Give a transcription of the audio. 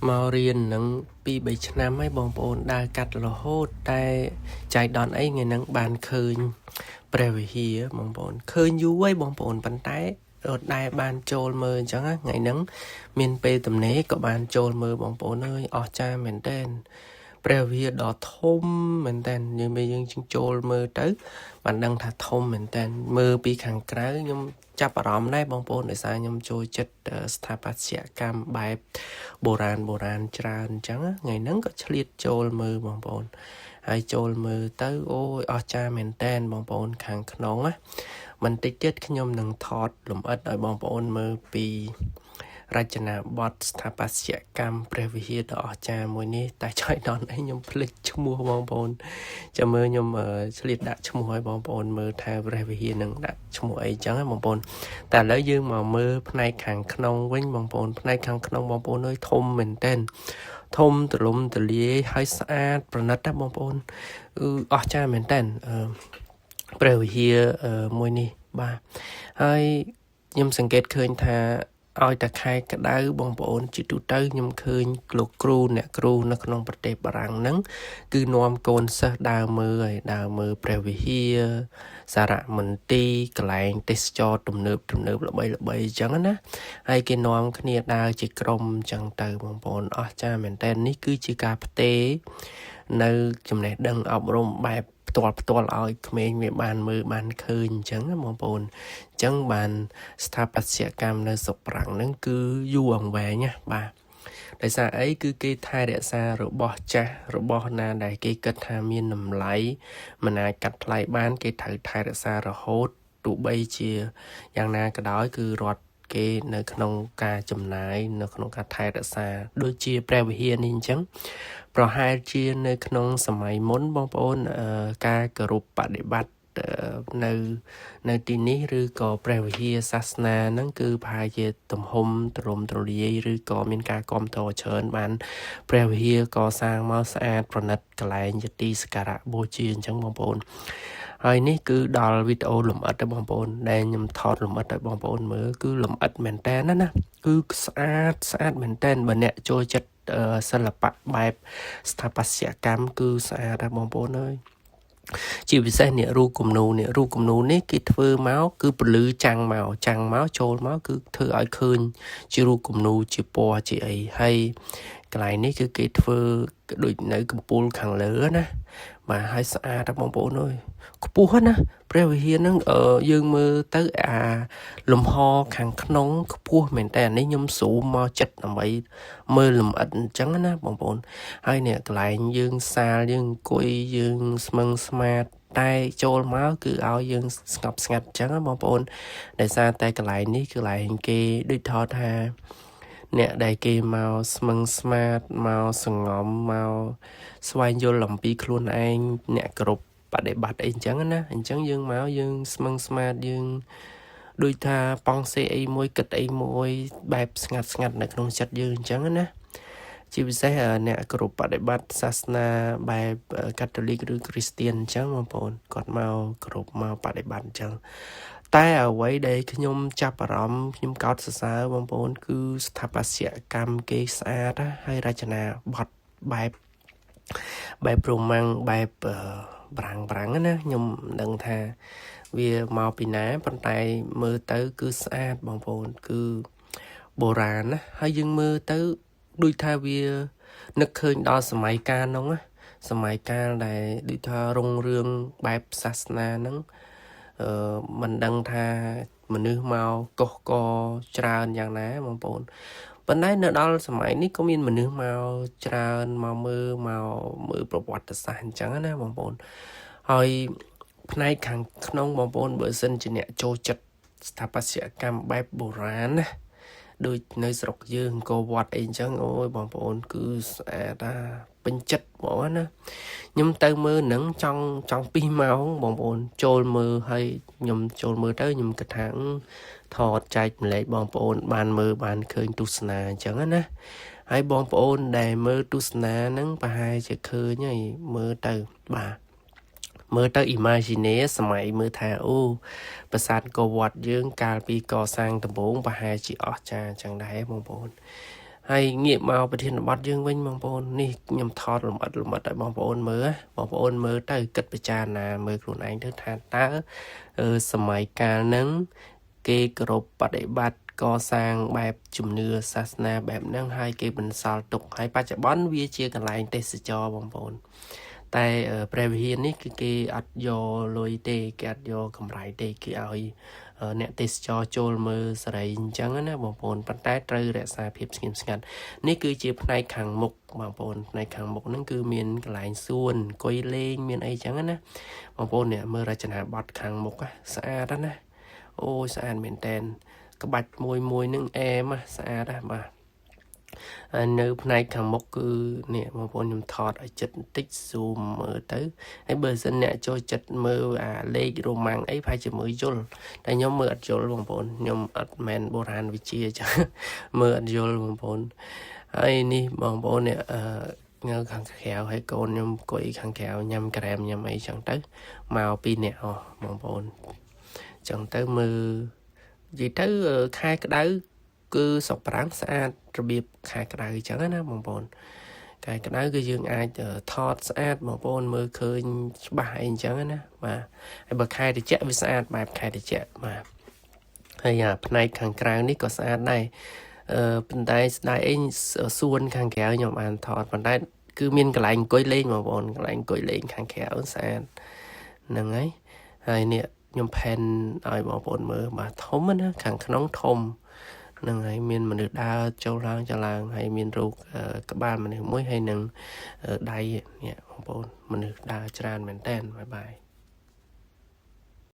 មករៀននឹងពី3ឆ្នាំហើយបងប្អូនដើរកាត់រហូតតែចៃដន្យអីថ្ងៃហ្នឹងបានឃើញព្រះវិហារបងប្អូនឃើញយូរហើយបងប្អូនប៉ុន្តែអត់ដែលបានចូលមើលអញ្ចឹងថ្ងៃហ្នឹងមានពេលទំនេរក៏បានចូលមើលបងប្អូនអើយអស្ចារ្យមែនទែនព្រះវិហារដ៏ធំមែនទែនយើងចូលមើលទៅបានដឹងថាធំមែនទែនមើលពីខាងក្រៅខ្ញុំចាប់អារម្មណ៍ដែរបងប្អូនដោយសារខ្ញុំចូលចិត្តស្ថាបត្យកម្មបែបបុរាណច្រើនអញ្ចឹងថ្ងៃហ្នឹងក៏ឆ្លៀតចូលមើលបងប្អូនហើយចូលមើលទៅអូយអស្ចារ្យមែនតែនបងប្អូនខាងក្នុងណាបន្តិចទៀតខ្ញុំនឹងថតលម្អិតឲ្យបងប្អូនមើលពីរចនាបថស្ថាបត្យកម្មព្រះវិហារដ៏អស្ចារ្យមួយនេះតែចៃដន្យអីខ្ញុំភ្លេចឈ្មោះបងប្អូនចាំមើលខ្ញុំឆ្លៀតដាក់ឈ្មោះឲ្យបងប្អូនមើលថាព្រះវិហារនឹងដាក់ឈ្មោះអីចឹងបងប្អូនតែឥឡូវយើងមកមើលផ្នែកខាងក្នុងវិញបងប្អូនផ្នែកខាងក្នុងបងប្អូនអើយធំមែនទែនធំទូលំទូលាយហើយស្អាតប្រណិតណាបងប្អូនអស្ចារ្យមែនទែនព្រះវិហារមួយនេះបាទហើយខ្ញុំសង្កេតឃើញថាឲ្យតែខែក្តៅបងប្អូនជាទូទៅខ្ញុំឃើញលោកគ្រូអ្នកគ្រូនៅក្នុងប្រទេសបារាំងហ្នឹងគឺនាំកូនសិស្សដើរមើលព្រះវិហារសារមន្ទីរកន្លែងទេសចរទំនើបល្បីអញ្ចឹងណាហើយគេនាំគ្នាដើរជាក្រុមអញ្ចឹងទៅបងប្អូនអស្ចារ្យមែនតើនេះគឺជាការផ្ទេរនៅចំណេះដឹងអប់រំបែបផ្ទាល់ឲ្យក្មេងវាបានមើលបានឃើញអញ្ចឹងណាបងប្អូនអញ្ចឹងបានស្ថាបត្យកម្មនៅស្រុកប្រាំងហ្នឹងគឺយូរអង្វែងណាបាទដោយសារអីគឺគេថែរក្សារបស់ចាស់របស់ណាដែលគេគិតថាមានតម្លៃមិនអាចកាត់ថ្លៃបានគេត្រូវថែរក្សារហូតទោះបីជាយ៉ាងណាក៏ដោយគឺរដ្ឋគេនៅក្នុងការចំណាយនៅក្នុងការថែរក្សាដូចជាព្រះវិហារនេះអញ្ចឹងប្រហែលជានៅក្នុងសម័យមុនបងប្អូនការគោរពបដិបត្តិនៅទីនេះឬក៏ព្រះវិហារសាសនាហ្នឹងគឺប្រហែលជាទំហំទ្រមទ្រលាយឬក៏មានការគាំទ្រច្រើនបានព្រះវិហារក៏សាងមកស្អាតប្រណិតកន្លែងជាទីសក្ការៈបូជាអញ្ចឹងបងប្អូនហើយនេះគឺដល់វីដេអូលម្អិតបងប្អូនដែលខ្ញុំថតលម្អិតឲ្យបងប្អូនមើលគឺលម្អិតមែនតើណាគឺស្អាតមែនតើបើអ្នកចូលចិត្តសិល្បៈបែបស្ថាបត្យកម្មគឺស្អាតណាស់បងប្អូនអើយជាពិសេសនេះរូបគំនូរនេះគេធ្វើមកគឺពលឺចាំងមកចូលមកគឺធ្វើឲ្យឃើញជារូបគំនូរជាពណ៌ជាអីហើយកន្លែងនេះគឺគេធ្វើដូចនៅកំពូលខាងលើណាបាទហើយស្អាតបងប្អូនអើយខ្ពស់ណាព្រះវិហារហ្នឹងយើងមើលទៅលំហខាងក្នុងខ្ពស់មែនតើនេះខ្ញុំស៊ូមមកចិត្តដើម្បីមើលលម្អិតអញ្ចឹងណាបងប្អូនហើយនេះកន្លែងយើងសាលយើងអង្គុយយើងស្មឹងស្មាតតែចូលមកគឺឲ្យយើងស្ងប់ស្ងាត់អញ្ចឹងណាបងប្អូនដោយសារតែកន្លែងនេះគឺកន្លែងគេដូចថតថាអ្នកដែលគេមកស្មឹងស្មាតមកសង្ងំមកស្វែងយល់អំពីខ្លួនឯងអ្នកគ្រប់បដិបត្តិអីអញ្ចឹងណាអញ្ចឹងយើងមកយើងស្មឹងស្មាតយើងដូចថាប៉ងសេអីមួយគិតអីមួយបែបស្ងាត់នៅក្នុងចិត្តយើងអញ្ចឹងណាជាពិសេសអ្នកគ្រប់បដិបត្តិសាសនាបែបកាតូលិកឬគ្រីស្ទៀនអញ្ចឹងបងប្អូនគាត់មកគ្រប់មកបដិបត្តិអញ្ចឹងតែអ្វីដែលខ្ញុំចាប់អារម្មណ៍ខ្ញុំកោតសរសើរបងប្អូនគឺស្ថាបត្យកម្មគេស្អាតហើយរចនាបថបែបរ៉ូម៉ាំងបែបប្រាំងណាខ្ញុំមិនដឹងថាវាមកពីណាប៉ុន្តែមើលទៅគឺស្អាតបងប្អូនគឺបុរាណណាហើយយើងមើលទៅដូចថាវានឹកឃើញដល់សម័យកាលនោះណាសម័យកាលដែលដូចថារុងរឿងបែបសាសនាហ្នឹងមិនដឹងថាមនុស្សមកកុសកច្រើនយ៉ាងណាបងប្អូនប៉ុន្តែនៅដល់សម័យនេះក៏មានមនុស្សមកច្រើនមកមើលប្រវត្តិសាស្ត្រអញ្ចឹងណាបងប្អូនហើយផ្នែកខាងក្នុងបងប្អូនបើសិនជាអ្នកចូលចិត្តស្ថាបត្យកម្មបែបបុរាណណាដូចនៅស្រុកយើងក៏វត្តអីអញ្ចឹងអូយបងប្អូនគឺស្អាតពេញចិត្តបងណាខ្ញុំទៅមើលនឹងចង់2ម៉ោងបងប្អូនចូលមើលហើយខ្ញុំចូលមើលទៅខ្ញុំគិតថាថតចែកម្លែកបងប្អូនបានមើលបានឃើញទស្សនាអញ្ចឹងណាហើយបងប្អូនដែលមើលទស្សនាហ្នឹងប្រហែលជាឃើញហើយមើលទៅបាទមើលទៅ imagine សម័យមើលថាអូប្រាសាទអង្គរវត្តយើងកាលពីកសាងដំបូងប្រហែលជាអស្ចារ្យចឹងដែរបងប្អូន ហើយងាកមកប្រធានបទយើងវិញបងប្អូននេះខ្ញុំថតលម្អិតឲ្យបងប្អូនមើលបងប្អូនមើលទៅគិតពិចារណាមើលខ្លួនឯងទៅថាតើសម័យកាលហ្នឹងគេគោរពបដិបត្តិកសាងបែបជំនឿសាសនាបែបហ្នឹងហើយគេបន្សល់ទុកហើយបច្ចុប្បន្នវាជាកន្លែងទេសចរបងប្អូនតែព្រះវិហារនេះគឺគេអត់យកលុយទេគេអត់យកកម្រៃទេគេឲ្យអ្នកទេសចរចូលមើលសេរីអញ្ចឹងណាបងប្អូនប៉ុន្តែត្រូវរក្សាភាពស្ងៀមស្ងាត់នេះគឺជាផ្នែកខាងមុខបងប្អូនផ្នែកខាងមុខហ្នឹងគឺមានកន្លែងសួនអង្គុយលេងមានអីចឹងណាបងប្អូនអ្នកមើលរចនាបថខាងមុខស្អាតណាអូយស្អាតមែនតែនក្បាច់មួយហ្នឹងអែមស្អាតបាទនៅផ្នែកខាងមុខគឺនេះបងប្អូនខ្ញុំថតឲ្យចិត្តបន្តិច zoom មើលទៅហើយបើសិនអ្នកចូលចិត្តមើលអាលេខរ៉ូម៉ាំងអីប្រហែលជាមើលយល់តែខ្ញុំមើលអត់យល់បងប្អូនខ្ញុំអត់មែនបុរាណវិទ្យាចឹងមើលអត់យល់បងប្អូនហើយនេះបងប្អូននេះនៅខាងក្រៅហើយកូនខ្ញុំអង្គុយខាងក្រៅញ៉ាំក្រែមញ៉ាំអីចឹងទៅមកពីអ្នកបងប្អូនចឹងទៅមើលនិយាយទៅខែក្តៅគឺស្រុកប្រាំងស្អាតរបៀបខែក្តៅអញ្ចឹងណាបងប្អូនខែក្តៅគឺយើងអាចថតស្អាតបងប្អូនមើលឃើញច្បាស់អីអញ្ចឹងណាបាទហើយបើខែត្រជាក់វាស្អាតបែបខែត្រជាក់បាទហើយផ្នែកខាងក្រៅនេះក៏ស្អាតដែរប៉ុន្តែស្ដាយអីសួនខាងក្រៅខ្ញុំបានថតប៉ុន្តែគឺមានកន្លែងអង្គុយលេងបងប្អូនកន្លែងអង្គុយលេងខាងក្រៅស្អាតហ្នឹងហើយនេះខ្ញុំផែនឲ្យបងប្អូនមើលបាទធំណាខាងក្នុងធំនឹងហើយមានមនុស្សដើរចូលឡើងចឡើងហើយមានរូបក្បាលមនុស្សមួយហើយនឹងដៃនេះបងប្អូនមនុស្សដើរច្រើនមែនតើបាយបាយ